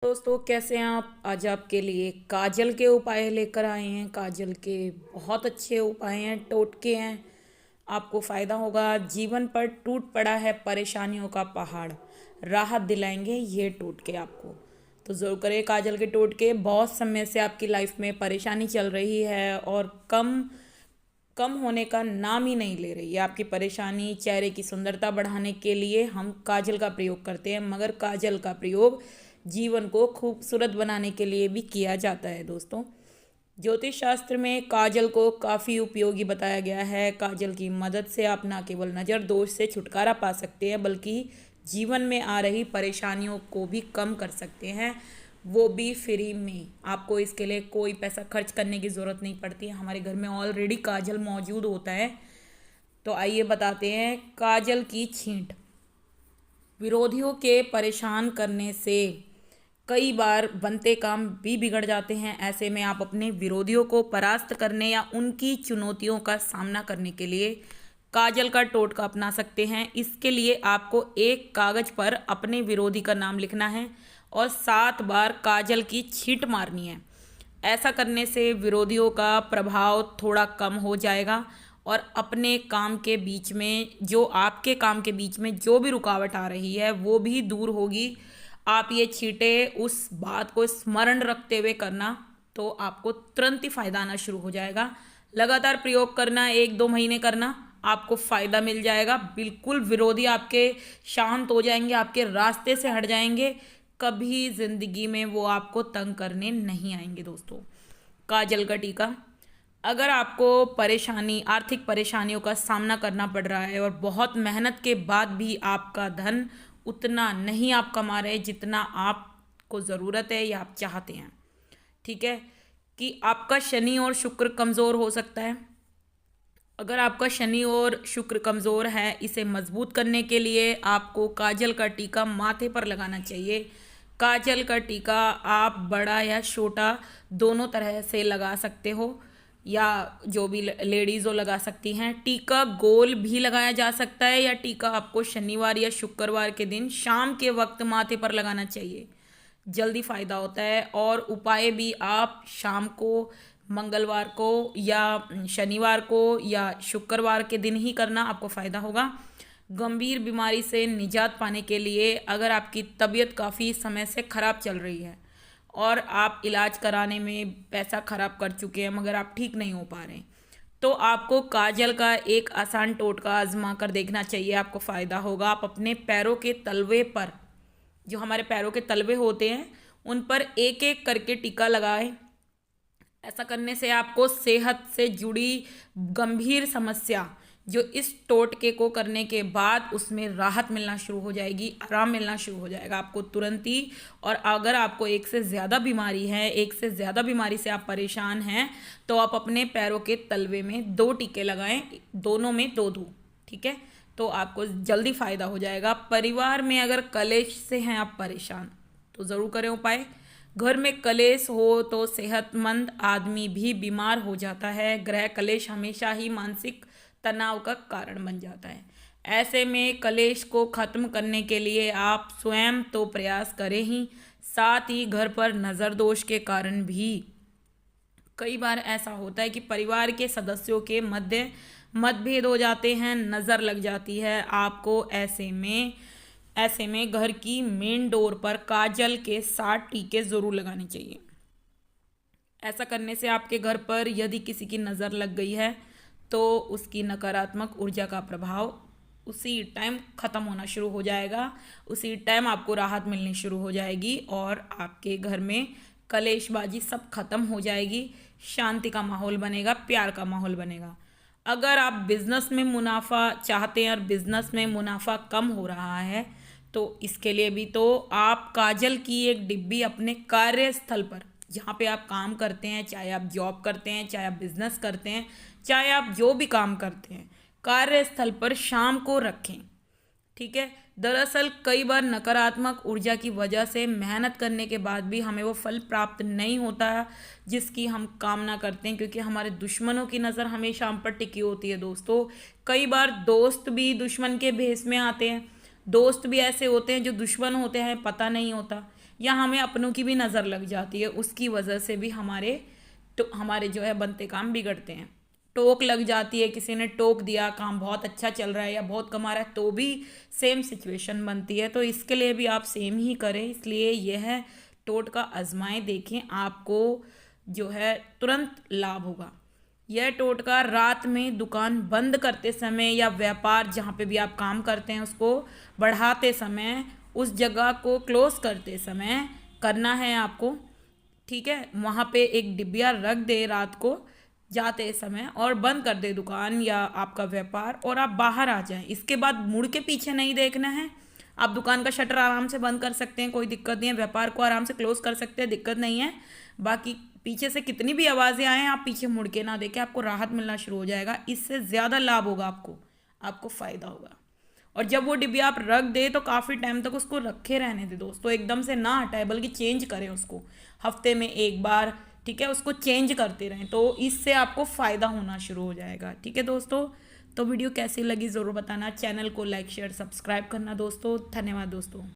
दोस्तों, कैसे हैं आप। आज आपके लिए काजल के उपाय लेकर आए हैं। काजल के बहुत अच्छे उपाय हैं, टोटके हैं। आपको फ़ायदा होगा। जीवन पर टूट पड़ा है परेशानियों का पहाड़, राहत दिलाएंगे ये टोटके आपको। तो ज़रूर करें काजल के टोटके। बहुत समय से आपकी लाइफ में परेशानी चल रही है और कम कम होने का नाम ही नहीं ले रही है आपकी परेशानी। चेहरे की सुंदरता बढ़ाने के लिए हम काजल का प्रयोग करते हैं, मगर काजल का प्रयोग जीवन को खूबसूरत बनाने के लिए भी किया जाता है दोस्तों। ज्योतिष शास्त्र में काजल को काफ़ी उपयोगी बताया गया है। काजल की मदद से आप न केवल नज़र दोष से छुटकारा पा सकते हैं, बल्कि जीवन में आ रही परेशानियों को भी कम कर सकते हैं, वो भी फ्री में। आपको इसके लिए कोई पैसा खर्च करने की ज़रूरत नहीं पड़ती है। हमारे घर में ऑलरेडी काजल मौजूद होता है। तो आइए बताते हैं काजल की छींट। विरोधियों के परेशान करने से कई बार बनते काम भी बिगड़ जाते हैं। ऐसे में आप अपने विरोधियों को परास्त करने या उनकी चुनौतियों का सामना करने के लिए काजल का टोटका अपना सकते हैं। इसके लिए आपको एक कागज पर अपने विरोधी का नाम लिखना है और 7 बार काजल की छींट मारनी है। ऐसा करने से विरोधियों का प्रभाव थोड़ा कम हो जाएगा और अपने काम के बीच में जो आपके काम के बीच में जो भी रुकावट आ रही है वो भी दूर होगी। आप ये छींटे उस बात को स्मरण रखते हुए करना, तो आपको तुरंत ही फायदा आना शुरू हो जाएगा। लगातार प्रयोग करना, 1-2 महीने करना, आपको फ़ायदा मिल जाएगा। बिल्कुल विरोधी आपके शांत हो जाएंगे, आपके रास्ते से हट जाएंगे। कभी ज़िंदगी में वो आपको तंग करने नहीं आएंगे दोस्तों। काजल का टीका। अगर आपको आर्थिक परेशानियों का सामना करना पड़ रहा है और बहुत मेहनत के बाद भी आपका धन उतना नहीं आप कमा रहे जितना आपको ज़रूरत है या आप चाहते हैं, ठीक है, कि आपका शनि और शुक्र कमज़ोर हो सकता है। अगर आपका शनि और शुक्र कमज़ोर है, इसे मजबूत करने के लिए आपको काजल का टीका माथे पर लगाना चाहिए। काजल का टीका आप बड़ा या छोटा दोनों तरह से लगा सकते हो, या जो भी लेडीज़ हो लगा सकती हैं। टीका गोल भी लगाया जा सकता है, या टीका आपको शनिवार या शुक्रवार के दिन शाम के वक्त माथे पर लगाना चाहिए। जल्दी फ़ायदा होता है। और उपाय भी आप शाम को, मंगलवार को या शनिवार को या शुक्रवार के दिन ही करना, आपको फ़ायदा होगा। गंभीर बीमारी से निजात पाने के लिए, अगर आपकी तबीयत काफ़ी समय से ख़राब चल रही है और आप इलाज कराने में पैसा ख़राब कर चुके हैं मगर आप ठीक नहीं हो पा रहे, तो आपको काजल का एक आसान टोटका आजमा कर देखना चाहिए, आपको फ़ायदा होगा। आप अपने पैरों के तलवे पर, जो हमारे पैरों के तलवे होते हैं, उन पर एक एक करके टीका लगाएं। ऐसा करने से आपको सेहत से जुड़ी गंभीर समस्या, जो इस टोटके को करने के बाद उसमें राहत मिलना शुरू हो जाएगी, आराम मिलना शुरू हो जाएगा आपको तुरंत ही। और अगर आपको एक से ज़्यादा बीमारी है, एक से ज़्यादा बीमारी से आप परेशान हैं, तो आप अपने पैरों के तलवे में 2 टीके लगाएं, दोनों में 2-2, ठीक है। तो आपको जल्दी फ़ायदा हो जाएगा। परिवार में अगर कलेश से हैं आप परेशान, तो ज़रूर करें उपाय। घर में कलेश हो तो सेहतमंद आदमी भी बीमार हो जाता है। गृह कलेश हमेशा ही मानसिक तनाव का कारण बन जाता है। ऐसे में कलेश को ख़त्म करने के लिए आप स्वयं तो प्रयास करें ही, साथ ही घर पर नज़र दोष के कारण भी कई बार ऐसा होता है कि परिवार के सदस्यों के मध्य मतभेद हो जाते हैं, नज़र लग जाती है आपको। ऐसे में घर की मेन डोर पर काजल के 7 टीके ज़रूर लगाने चाहिए। ऐसा करने से आपके घर पर यदि किसी की नज़र लग गई है तो उसकी नकारात्मक ऊर्जा का प्रभाव उसी टाइम ख़त्म होना शुरू हो जाएगा। उसी टाइम आपको राहत मिलनी शुरू हो जाएगी और आपके घर में कलेशबाजी सब खत्म हो जाएगी। शांति का माहौल बनेगा, प्यार का माहौल बनेगा। अगर आप बिज़नेस में मुनाफा चाहते हैं और बिज़नेस में मुनाफा कम हो रहा है, तो इसके लिए भी तो आप काजल की एक डिब्बी अपने कार्यस्थल पर, जहाँ पे आप काम करते हैं, चाहे आप जॉब करते हैं, चाहे आप बिजनेस करते हैं, चाहे आप जो भी काम करते हैं, कार्यस्थल पर शाम को रखें, ठीक है। दरअसल कई बार नकारात्मक ऊर्जा की वजह से मेहनत करने के बाद भी हमें वो फल प्राप्त नहीं होता जिसकी हम कामना करते हैं, क्योंकि हमारे दुश्मनों की नज़र हमेशा हम पर टिकी होती है दोस्तों। कई बार दोस्त भी दुश्मन के भेष में आते हैं, दोस्त भी ऐसे होते हैं जो दुश्मन होते हैं, पता नहीं होता। या हमें अपनों की भी नज़र लग जाती है, उसकी वजह से भी हमारे जो है बनते काम बिगड़ते हैं। टोक लग जाती है, किसी ने टोक दिया, काम बहुत अच्छा चल रहा है या बहुत कमा रहा है, तो भी सेम सिचुएशन बनती है। तो इसके लिए भी आप सेम ही करें। इसलिए यह टोटका आजमाएं, देखें, आपको जो है तुरंत लाभ होगा। यह टोटका रात में दुकान बंद करते समय या व्यापार जहाँ पे भी आप काम करते हैं उसको बढ़ाते समय, उस जगह को क्लोज करते समय करना है आपको। ठीक है, वहाँ पे एक डिबिया रख दे रात को जाते समय और बंद कर दे दुकान या आपका व्यापार, और आप बाहर आ जाएं। इसके बाद मुड़ के पीछे नहीं देखना है। आप दुकान का शटर आराम से बंद कर सकते हैं, कोई दिक्कत नहीं है। व्यापार को आराम से क्लोज कर सकते हैं, दिक्कत नहीं है। बाकी पीछे से कितनी भी आवाज़ें आएँ, आप पीछे मुड़ के ना देखें, आपको राहत मिलना शुरू हो जाएगा। इससे ज़्यादा लाभ होगा आपको फ़ायदा होगा। और जब वो डिब्बा आप रख दे तो काफ़ी टाइम तक उसको रखे रहने दे दोस्तों, एकदम से ना हटाए, बल्कि चेंज करें उसको हफ्ते में एक बार। ठीक है, उसको चेंज करते रहें, तो इससे आपको फ़ायदा होना शुरू हो जाएगा। ठीक है दोस्तों, तो वीडियो कैसी लगी ज़रूर बताना। चैनल को लाइक शेयर सब्सक्राइब करना दोस्तों। धन्यवाद दोस्तों।